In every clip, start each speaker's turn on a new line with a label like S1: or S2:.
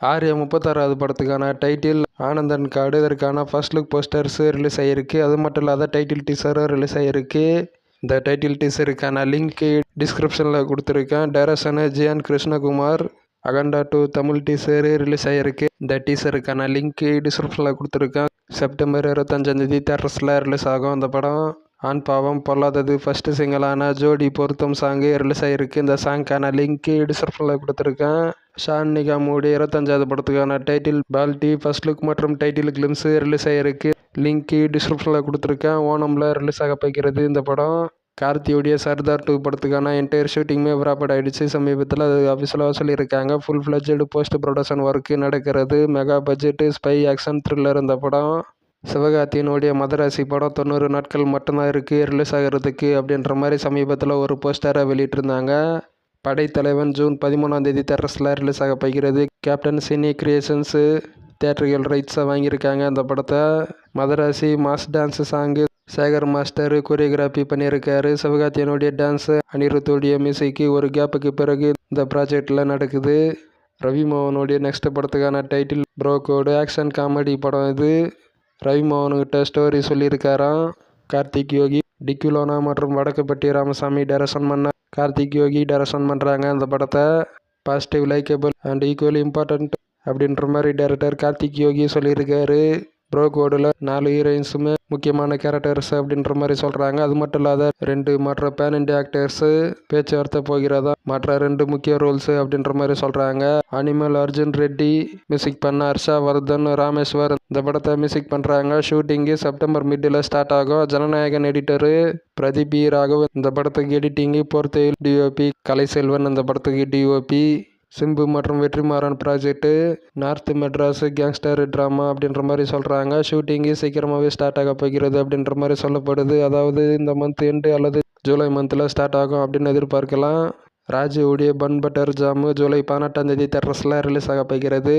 S1: ஆர்யா 36வது படத்துக்கான டைட்டில் ஆனந்தன் காடு. இதற்கான ஃபர்ஸ்ட் லுக் போஸ்டர்ஸ் ரிலீஸ் ஆகிருக்கு. அது மட்டும் இல்லாத டைட்டில் டீசரும் ரிலீஸ் ஆகிருக்கு. இந்த டைட்டில் டீசருக்கான லிங்க் டிஸ்கிரிப்ஷனில் கொடுத்துருக்கேன். Direction Jiyan Krishnakumar. Akhanda 2 Tamil teaser release ஆகிருக்கு. இந்த டீசருக்கான லிங்க் டிஸ்கிரிப்ஷனில் கொடுத்துருக்கேன். செப்டம்பர் 25 தேட்டர்ஸில் ரிலீஸ் ஆகும். அந்த படம் ஆண் பாவம் பொல்லாதது ஃபர்ஸ்ட் சிங்கிளான ஜோடி பொருத்தம் சாங்கு ரிலீஸ் ஆகிருக்கு. இந்த சாங்க்கான லிங்க் டிஸ்கிரிப்ஷனில் கொடுத்துருக்கேன். ஷான் நிகாமுடைய 25வது படத்துக்கான டைட்டில் பால்டி ஃபர்ஸ்ட் லுக் மற்றும் டைட்டில் கிளிம்ஸ் ரிலீஸ் ஆகிருக்கு. லிங்க் டிஸ்கிரிப்ஷனில் கொடுத்துருக்கேன். ஓணமில் ரிலீஸ் ஆக போகிறது இந்த படம். கார்த்தியுடைய சர்தார் 2 படத்துக்கான என்டையர் ஷூட்டிங்குமே ப்ராப்பர்ட் ஆகிடுச்சு. சமீபத்தில் அது அஃபிஷியலாக சொல்லியிருக்காங்க. Full fledged post production work நடக்கிறது. Mega budget spy action thriller இந்த படம். சிவகார்த்தியினுடைய மதராசி படம் 90 நாட்கள் மட்டும்தான் இருக்குது ரிலீஸ் ஆகிறதுக்கு அப்படின்ற மாதிரி சமீபத்தில் ஒரு போஸ்டரை வெளியிட்டிருந்தாங்க. படைத்தலைவன் ஜூன் 13 தேட்டர்ஸில் ரிலீஸ் ஆக போகிறது. கேப்டன் சினி கிரியேஷன்ஸு தியேட்டர்கள் ரைட்ஸை வாங்கியிருக்காங்க. அந்த படத்தை Madharaasi mass dance song Sekhar master choreography பண்ணியிருக்காரு. சிவகார்த்தியினுடைய டான்ஸு அனிருத்துடைய மியூசிக்கு ஒரு கேப்புக்கு பிறகு இந்த ப்ராஜெக்டில் நடக்குது. ரவி மோகனுடைய நெக்ஸ்ட் படத்துக்கான டைட்டில் ப்ரோ கோடு ஆக்ஷன் காமெடி படம். இது ரவி மோகன்கிட்ட ஸ்டோரி சொல்லியிருக்காராம். கார்த்திக் யோகி, டிக்குலோனா மற்றும் வடக்குப்பட்டி ராமசாமி டைரக்ஷன் பண்ண கார்த்திக் யோகி டைரக்ஷன் பண்ணுறாங்க. அந்த படத்தை positive, likeable and equally important அப்படின்ற மாதிரி டைரக்டர் கார்த்திக் யோகி சொல்லியிருக்காரு. ப்ரோ கோடில் 4 ஹீரோயின்ஸுமே முக்கியமான கேரக்டர்ஸ் அப்படின்ற மாதிரி சொல்கிறாங்க. அது மட்டும் இல்லாத 2 மற்ற பேன் இண்டியா ஆக்டர்ஸு பேச்சுவார்த்தை போகிறதா மற்ற 2 முக்கிய ரோல்ஸு அப்படின்ற மாதிரி சொல்கிறாங்க. அனிமல் அர்ஜுன் ரெட்டி மியூசிக் பண்ண ஹர்ஷா வர்தன் ராமேஸ்வர் இந்த படத்தை மியூசிக் பண்ணுறாங்க. ஷூட்டிங்கு செப்டம்பர் மிட்டில் ஸ்டார்ட் ஆகும். ஜனநாயகன் எடிட்டரு பிரதீப் பி ராகவன் இந்த படத்துக்கு எடிட்டிங்கு. போர்த்தையில் டிஓபி கலைசெல்வன் இந்த படத்துக்கு டிஓபி. சிம்பு மற்றும் Vetrimaaran project north Madras gangster drama அப்படின்ற மாதிரி சொல்கிறாங்க. ஷூட்டிங்கு சீக்கிரமாகவே ஸ்டார்ட் ஆக போகிறது அப்படின்ற மாதிரி சொல்லப்படுது. அதாவது இந்த மந்த் எண்டு அல்லது ஜூலை மந்தில் ஸ்டார்ட் ஆகும் அப்படின்னு எதிர்பார்க்கலாம். ராஜுவுடைய பன் பட்டர் ஜாமு ஜூலை 18 தேட்டர்ஸில் ரிலீஸ் ஆக போகிறது.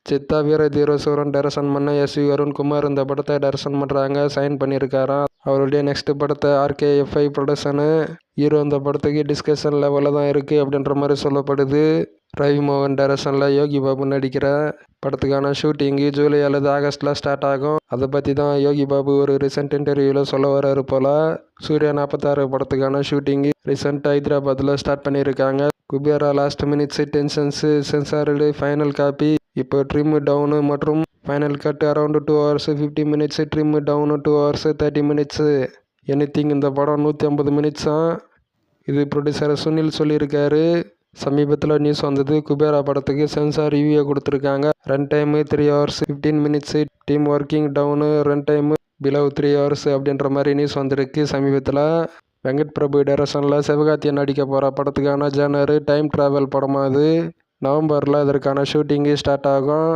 S1: சித்தா வீர தீரசூரன் டைரக்ஷன் பண்ண எஸ்வி அருண்குமார் இந்த படத்தை டைரக்ஷன் பண்ணுறாங்க. சைன் பண்ணியிருக்காராம். அவருடைய நெக்ஸ்ட் படத்தை RKFI ப்ரொடக்ஷனு ஹீரோ இந்த படத்துக்கு டிஸ்கஷன் லெவலில் தான் இருக்குது அப்படின்ற மாதிரி சொல்லப்படுது. ரவி மோகன் டைரக்ஷனில் யோகி பாபு நடிக்கிற படத்துக்கான ஷூட்டிங்கு ஜூலை அல்லது ஆகஸ்ட்டில் ஸ்டார்ட் ஆகும். அதை பற்றி தான் யோகி பாபு ஒரு ரீசெண்ட் இன்டர்வியூவில் சொல்ல வர்றாரு போல். சூர்யா 46 படத்துக்கான ஷூட்டிங்கு ரீசெண்டாக ஹைதராபாத்தில் ஸ்டார்ட் பண்ணியிருக்காங்க. Kubera last minutes tensions censored final copy இப்போ ட்ரிம் டவுனு மற்றும் final cut around 2 hours 50 minutes, trim down 2 hours 30 minutes. Anything இந்த படம் 150 மினிட்ஸாம். இது ப்ரொடியூசர் சுனில் சொல்லியிருக்காரு. சமீபத்தில் நியூஸ் வந்தது. குபேரா படத்துக்கு சென்சார் ரிவ்யூ கொடுத்துருக்காங்க. Run time 3 hours 15 minutes, team working down run time below 3 hours அப்படின்ற மாதிரி நியூஸ் வந்திருக்கு. சமீபத்தில் வெங்கட் பிரபு டைரக்ஷனில் சிவகார்த்தியை நடிக்க போகிற படத்துக்கான ஜேனரு டைம் ட்ராவல் படமாக அது. நவம்பரில் இதற்கான ஷூட்டிங்கு ஸ்டார்ட் ஆகும்.